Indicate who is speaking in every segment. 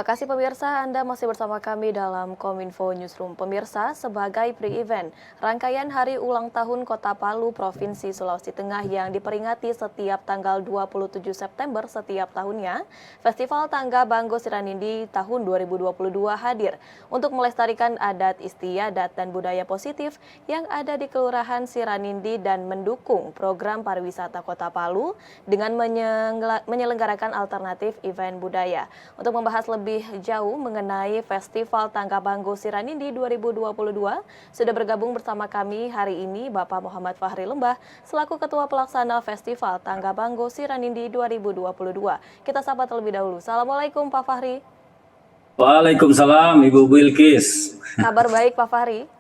Speaker 1: Terima kasih pemirsa, Anda masih bersama kami dalam Kominfo Newsroom. Pemirsa, sebagai pre-event, rangkaian hari ulang tahun Kota Palu, Provinsi Sulawesi Tengah yang diperingati setiap tanggal 27 September setiap tahunnya, Festival Tangga Banggo Siranindi tahun 2022 hadir untuk melestarikan adat istiadat dan budaya positif yang ada di Kelurahan Siranindi dan mendukung program pariwisata Kota Palu dengan menyelenggarakan alternatif event budaya. Untuk membahas lebih jauh mengenai Festival Tangga Banggo Siranindi 2022, sudah bergabung bersama kami hari ini Bapak Muhammad Fahri Lembah selaku Ketua Pelaksana Festival Tangga Banggo Siranindi 2022. Kita sapa terlebih dahulu. Assalamualaikum Pak Fahri.
Speaker 2: Waalaikumsalam Ibu Bilkis.
Speaker 1: Kabar baik Pak Fahri?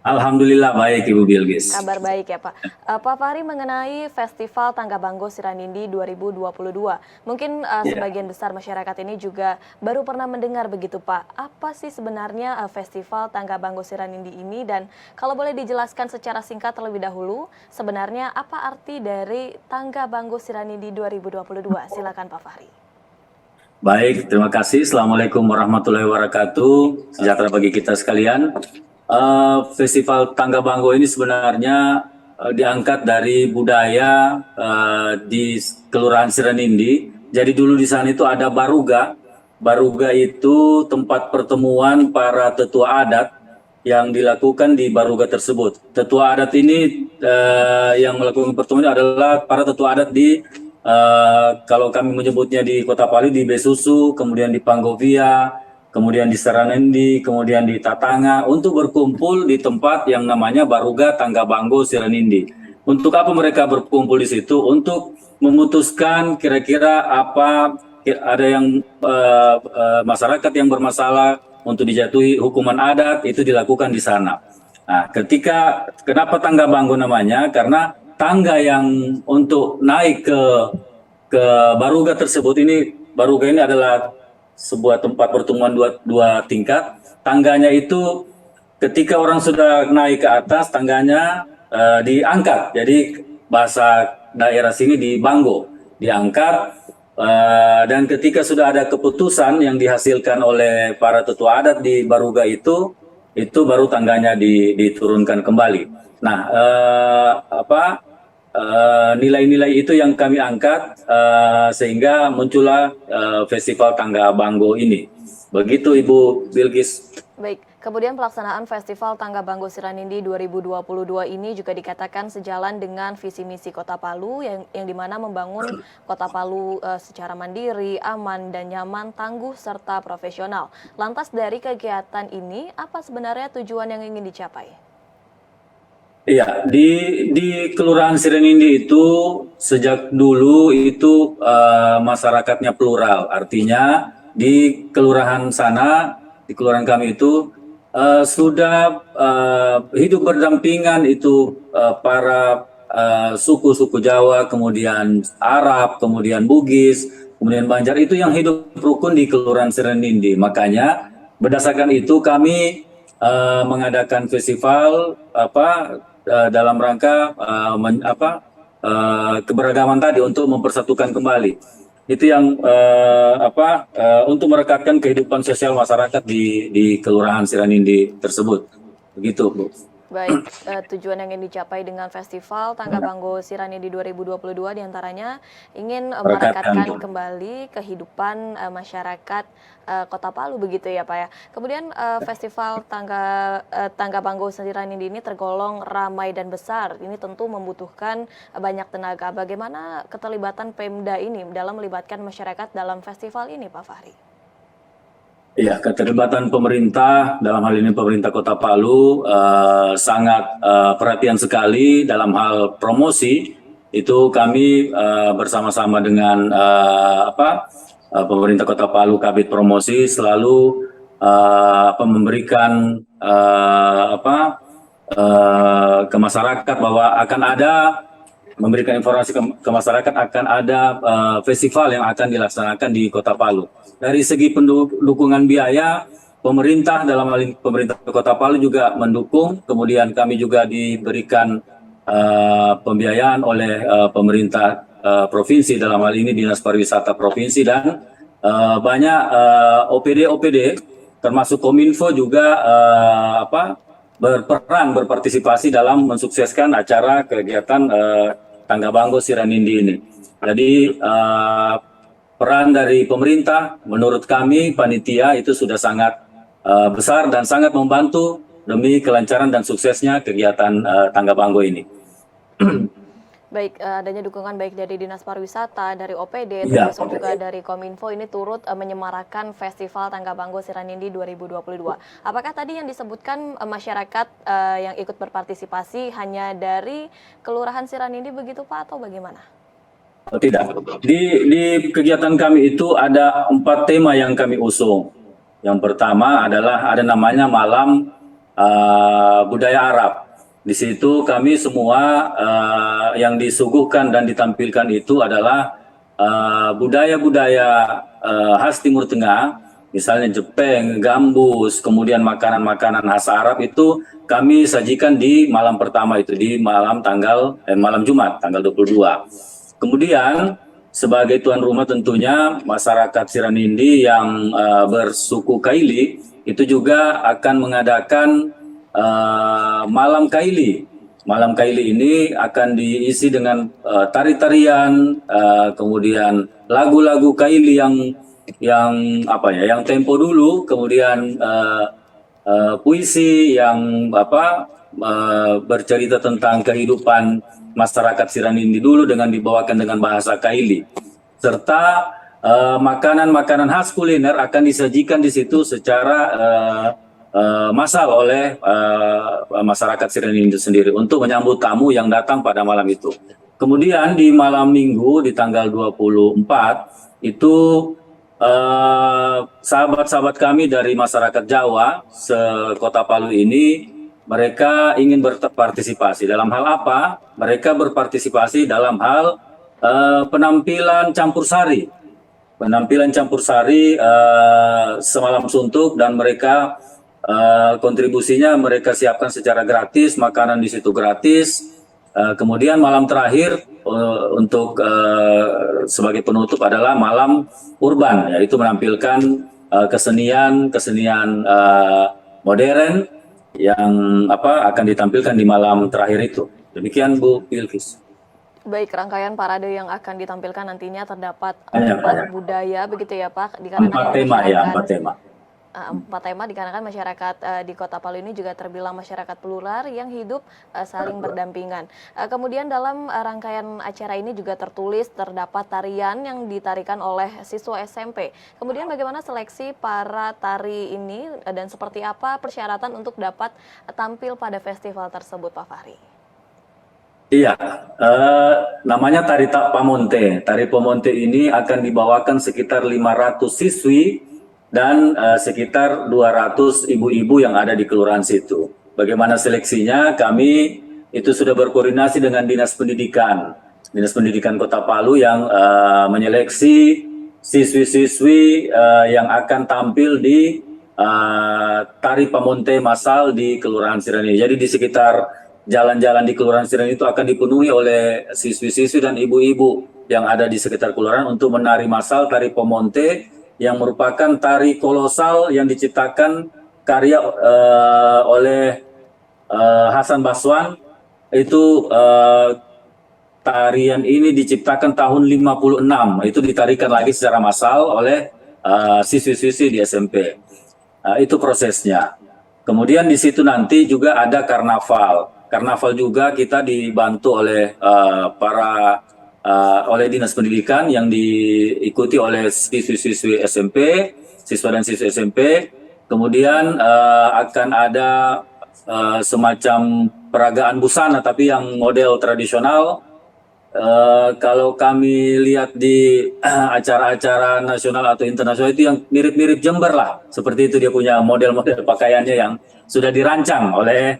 Speaker 2: Alhamdulillah baik Ibu Bilkis.
Speaker 1: Kabar baik ya Pak. Pak Fahri, mengenai Festival Tangga Banggo Siranindi 2022, mungkin sebagian besar masyarakat ini juga baru pernah mendengar begitu Pak. Apa sih sebenarnya Festival Tangga Banggo Siranindi ini, dan kalau boleh dijelaskan secara singkat terlebih dahulu, sebenarnya apa arti dari Tangga Banggo Siranindi 2022? Silakan Pak Fahri.
Speaker 2: Baik, terima kasih. Assalamualaikum warahmatullahi wabarakatuh. Sejahtera bagi kita sekalian. Festival Tangga Banggo ini sebenarnya diangkat dari budaya di Kelurahan Siranindi. Jadi dulu di sana itu ada baruga. Baruga itu tempat pertemuan para tetua adat yang dilakukan di baruga tersebut. Tetua adat ini yang melakukan pertemuan adalah para tetua adat di kalau kami menyebutnya di Kota Palu di Besusu, kemudian di Panggovia, kemudian di Siranindi, kemudian di Tatanga, untuk berkumpul di tempat yang namanya Baruga Tangga Banggo Siranindi. Untuk apa mereka berkumpul di situ? Untuk memutuskan kira-kira apa ada yang masyarakat yang bermasalah untuk dijatuhi hukuman adat, itu dilakukan di sana. Nah, kenapa Tangga Banggo namanya? Karena tangga yang untuk naik ke Baruga tersebut Baruga ini adalah sebuah tempat pertemuan dua tingkat. Tangganya itu ketika orang sudah naik ke atas, tangganya diangkat. Jadi bahasa daerah sini di Banggo, diangkat. Dan ketika sudah ada keputusan yang dihasilkan oleh para tetua adat di Baruga itu baru tangganya diturunkan kembali. Nah, nilai-nilai itu yang kami angkat sehingga muncullah Festival Tangga Banggo ini. Begitu Ibu Bilkis.
Speaker 1: Baik, kemudian pelaksanaan Festival Tangga Banggo Siranindi 2022 ini juga dikatakan sejalan dengan visi misi Kota Palu yang dimana membangun Kota Palu secara mandiri, aman dan nyaman, tangguh serta profesional. Lantas dari kegiatan ini, apa sebenarnya tujuan yang ingin dicapai?
Speaker 2: Iya, di Kelurahan Siranindi itu sejak dulu itu masyarakatnya plural. Artinya di kelurahan sana, di kelurahan kami itu sudah hidup berdampingan itu para suku-suku Jawa, kemudian Arab, kemudian Bugis, kemudian Banjar, itu yang hidup rukun di Kelurahan Siranindi. Makanya berdasarkan itu kami mengadakan festival dalam rangka keberagaman tadi untuk mempersatukan kembali. Itu yang untuk merekatkan kehidupan sosial masyarakat di Kelurahan Siranindi tersebut. Begitu, Bu.
Speaker 1: Baik, tujuan yang ingin dicapai dengan Festival Tangga Banggo Siranindi 2022 diantaranya ingin merekatkan kembali kehidupan masyarakat Kota Palu, begitu ya Pak ya. Kemudian Festival Tangga Banggo Siranindi ini tergolong ramai dan besar. Ini tentu membutuhkan banyak tenaga. Bagaimana keterlibatan Pemda ini dalam melibatkan masyarakat dalam festival ini, Pak Fahri?
Speaker 2: Ya, keterlibatan pemerintah, dalam hal ini pemerintah Kota Palu, sangat perhatian sekali dalam hal promosi. Itu kami bersama-sama dengan pemerintah Kota Palu, Kabid Promosi, selalu memberikan ke masyarakat bahwa akan ada, memberikan informasi ke masyarakat akan ada festival yang akan dilaksanakan di Kota Palu. Dari segi dukungan biaya, pemerintah dalam hal ini pemerintah Kota Palu juga mendukung, kemudian kami juga diberikan pembiayaan oleh pemerintah provinsi, dalam hal ini Dinas Pariwisata Provinsi dan banyak OPD termasuk Kominfo juga berpartisipasi dalam mensukseskan acara kegiatan Tangga Banggo Siranindi ini. Jadi peran dari pemerintah menurut kami panitia itu sudah sangat besar dan sangat membantu demi kelancaran dan suksesnya kegiatan Tangga Banggo ini.
Speaker 1: Baik, adanya dukungan baik dari Dinas Pariwisata, dari OPD,
Speaker 2: Ya.
Speaker 1: termasuk juga dari Kominfo ini turut menyemarakan Festival Tangga Banggo Siranindi 2022. Apakah tadi yang disebutkan masyarakat yang ikut berpartisipasi hanya dari Kelurahan Siranindi begitu Pak atau bagaimana?
Speaker 2: Tidak. Di kegiatan kami itu ada 4 tema yang kami usung. Yang pertama adalah ada namanya Malam Budaya Arab. Di situ kami semua yang disuguhkan dan ditampilkan itu adalah budaya-budaya khas Timur Tengah, misalnya Jepang, gambus, kemudian makanan-makanan khas Arab itu kami sajikan di malam pertama itu, di malam Jumat tanggal 22. Kemudian sebagai tuan rumah tentunya masyarakat Siranindi yang bersuku Kaili itu juga akan mengadakan Malam Kaili. Malam Kaili ini akan diisi dengan tari-tarian, kemudian lagu-lagu Kaili yang tempo dulu, kemudian puisi yang bercerita tentang kehidupan masyarakat Siranindi dulu dengan dibawakan dengan bahasa Kaili, serta makanan-makanan khas kuliner akan disajikan di situ secara massal oleh masyarakat Siranindi sendiri untuk menyambut tamu yang datang pada malam itu. Kemudian di malam Minggu di tanggal 24 itu sahabat-sahabat kami dari masyarakat Jawa se-Kota Palu ini mereka ingin berpartisipasi dalam hal apa? Mereka berpartisipasi dalam hal penampilan campur sari. Penampilan campur sari semalam suntuk dan mereka kontribusinya mereka siapkan secara gratis, makanan di situ gratis. Kemudian malam terakhir untuk sebagai penutup adalah malam urban, yaitu menampilkan kesenian modern yang akan ditampilkan di malam terakhir itu. Demikian Bu Bilkis.
Speaker 1: Baik, rangkaian parade yang akan ditampilkan nantinya terdapat 4 budaya begitu ya Pak?
Speaker 2: Empat tema.
Speaker 1: 4 tema dikarenakan masyarakat di Kota Palu ini juga terbilang masyarakat plural yang hidup saling berdampingan. Kemudian dalam rangkaian acara ini juga terdapat tarian yang ditarikan oleh siswa SMP. Kemudian bagaimana seleksi para tari ini dan seperti apa persyaratan untuk dapat tampil pada festival tersebut Pak Fahri?
Speaker 2: Iya, namanya Tari Pamonte. Tari Pamonte ini akan dibawakan sekitar 500 siswi dan sekitar 200 ibu-ibu yang ada di kelurahan situ. Bagaimana seleksinya? Kami itu sudah berkoordinasi dengan Dinas Pendidikan Kota Palu yang menyeleksi siswi-siswi yang akan tampil di Tari Pamonte massal di Kelurahan Siranindi. Jadi di sekitar jalan-jalan di Kelurahan Siranindi itu akan dipenuhi oleh siswi-siswi dan ibu-ibu yang ada di sekitar kelurahan untuk menari massal Tari Pamonte, yang merupakan tari kolosal yang diciptakan karya oleh Hasan Baswan. Itu tarian ini diciptakan tahun 56, itu ditarikan lagi secara massal oleh siswi-siswi di SMP. Itu prosesnya. Kemudian di situ nanti juga ada karnaval. Karnaval juga kita dibantu oleh oleh Dinas Pendidikan yang diikuti oleh siswi-siswi SMP, siswa dan siswi SMP. Kemudian akan ada semacam peragaan busana tapi yang model tradisional. Kalau kami lihat di acara-acara nasional atau internasional itu yang mirip-mirip Jember lah. Seperti itu dia punya model-model pakaiannya yang sudah dirancang oleh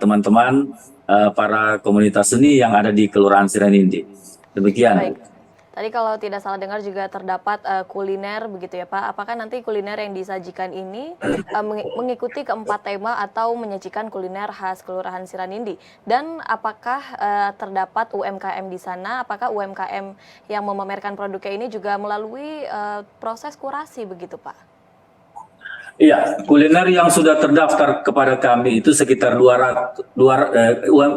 Speaker 2: teman-teman para komunitas seni yang ada di Kelurahan Siranindi. Demikian.
Speaker 1: Baik. Tadi kalau tidak salah dengar juga terdapat kuliner begitu ya Pak. Apakah nanti kuliner yang disajikan ini mengikuti keempat tema atau menyajikan kuliner khas Kelurahan Siranindi? Dan apakah terdapat UMKM di sana? Apakah UMKM yang memamerkan produknya ini juga melalui proses kurasi begitu Pak?
Speaker 2: Iya, kuliner yang sudah terdaftar kepada kami itu sekitar 200,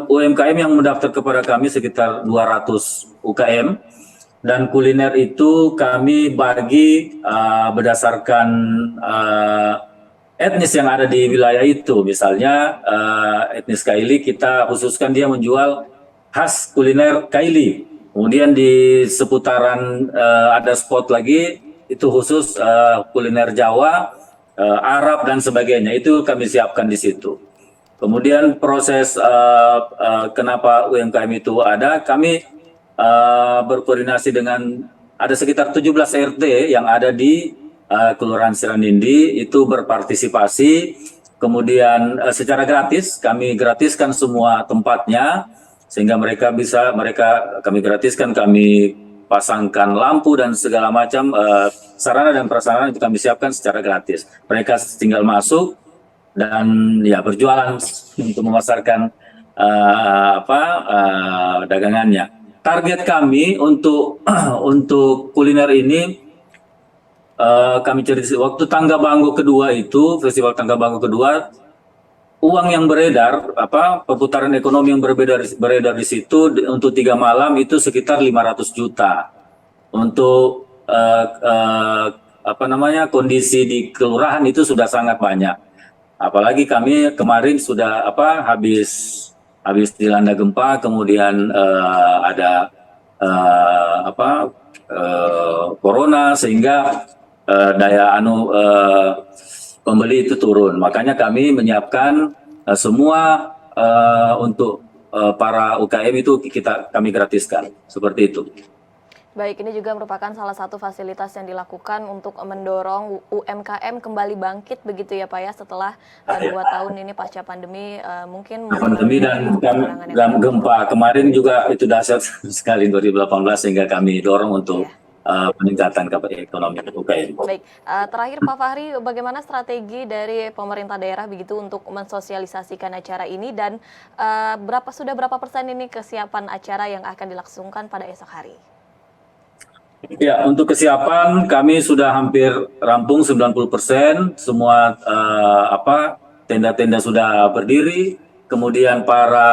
Speaker 2: UMKM yang mendaftar kepada kami sekitar 200 UKM. Dan kuliner itu kami bagi berdasarkan etnis yang ada di wilayah itu. Misalnya etnis Kaili kita khususkan dia menjual khas kuliner Kaili. Kemudian di seputaran ada spot lagi itu khusus kuliner Jawa, Arab dan sebagainya. Itu kami siapkan di situ. Kemudian proses kenapa UMKM itu ada, kami berkoordinasi dengan ada sekitar 17 RT yang ada di Kelurahan Siranindi itu berpartisipasi, kemudian secara gratis kami gratiskan semua tempatnya sehingga kami gratiskan, kami pasangkan lampu dan segala macam sarana dan prasarana itu kami siapkan secara gratis. Mereka tinggal masuk dan ya berjualan untuk memasarkan dagangannya. Target kami untuk untuk kuliner ini kami cari waktu Tangga Banggo kedua itu, Festival Tangga Banggo kedua, uang yang beredar, perputaran ekonomi yang beredar di situ untuk 3 malam itu sekitar 500 juta. Untuk kondisi di kelurahan itu sudah sangat banyak. Apalagi kami kemarin sudah habis dilanda gempa, kemudian ada corona sehingga daya pembeli itu turun. Makanya kami menyiapkan semua untuk para UKM itu kami gratiskan seperti itu.
Speaker 1: Baik, ini juga merupakan salah satu fasilitas yang dilakukan untuk mendorong UMKM kembali bangkit begitu ya Pak ya, setelah 2 tahun ini pasca pandemi mungkin
Speaker 2: pandemi dan gempa kemarin juga itu dahsyat sekali 2018 sehingga kami dorong untuk peningkatan ekonomi UKM.
Speaker 1: Baik, terakhir Pak Fahri, bagaimana strategi dari pemerintah daerah begitu untuk mensosialisasikan acara ini dan sudah berapa persen ini kesiapan acara yang akan dilangsungkan pada esok hari?
Speaker 2: Ya, untuk kesiapan kami sudah hampir rampung 90%, semua tenda-tenda sudah berdiri, kemudian para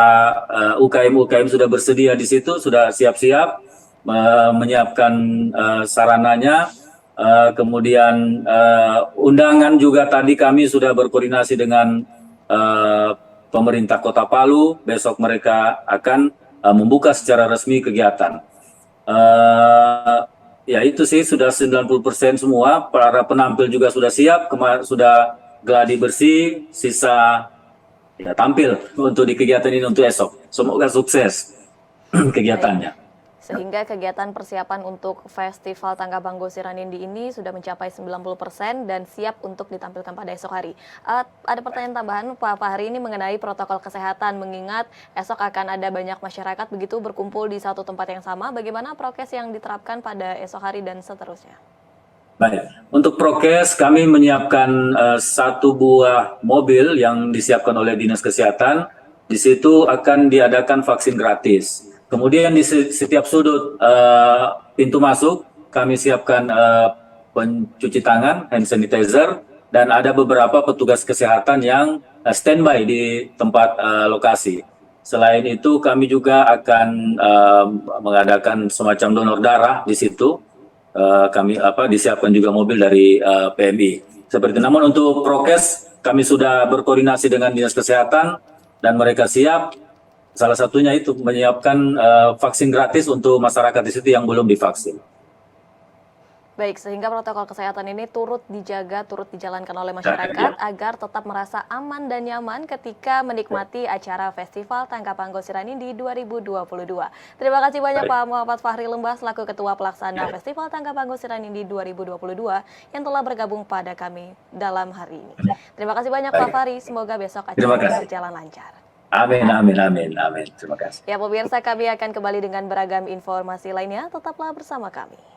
Speaker 2: UKM sudah bersedia di situ, sudah siap-siap menyiapkan sarananya, kemudian undangan juga tadi kami sudah berkoordinasi dengan pemerintah Kota Palu, besok mereka akan membuka secara resmi kegiatan. Ya itu sih sudah 90% semua, para penampil juga sudah siap, sudah gladi bersih, sisa ya, tampil untuk di kegiatan ini untuk esok. Semoga sukses kegiatannya.
Speaker 1: Sehingga kegiatan persiapan untuk Festival Tangga Banggo Siranindi ini sudah mencapai 90% dan siap untuk ditampilkan pada esok hari. Ada pertanyaan tambahan Pak Fahri ini mengenai protokol kesehatan, mengingat esok akan ada banyak masyarakat begitu berkumpul di satu tempat yang sama. Bagaimana prokes yang diterapkan pada esok hari dan seterusnya?
Speaker 2: Baik, untuk prokes kami menyiapkan 1 buah mobil yang disiapkan oleh Dinas Kesehatan. Di situ akan diadakan vaksin gratis. Kemudian di setiap sudut pintu masuk kami siapkan pencuci tangan, hand sanitizer, dan ada beberapa petugas kesehatan yang standby di tempat lokasi. Selain itu kami juga akan mengadakan semacam donor darah di situ. Kami disiapkan juga mobil dari PMI. Seperti itu. Namun untuk prokes kami sudah berkoordinasi dengan Dinas Kesehatan dan mereka siap. Salah satunya itu menyiapkan vaksin gratis untuk masyarakat di situ yang belum divaksin.
Speaker 1: Baik, sehingga protokol kesehatan ini turut dijaga, turut dijalankan oleh masyarakat agar tetap merasa aman dan nyaman ketika menikmati acara Festival Tangga Banggo Siranindi 2022. Terima kasih banyak Pak Muhammad Fahri Lembah selaku Ketua Pelaksana Festival Tangga Banggo Siranindi 2022 yang telah bergabung pada kami dalam hari ini. Terima kasih banyak Pak Fahri, semoga besok acara berjalan lancar.
Speaker 2: Amin, amin, amin, amin. Terima kasih.
Speaker 1: Ya pemirsa, kami akan kembali dengan beragam informasi lainnya. Tetaplah bersama kami.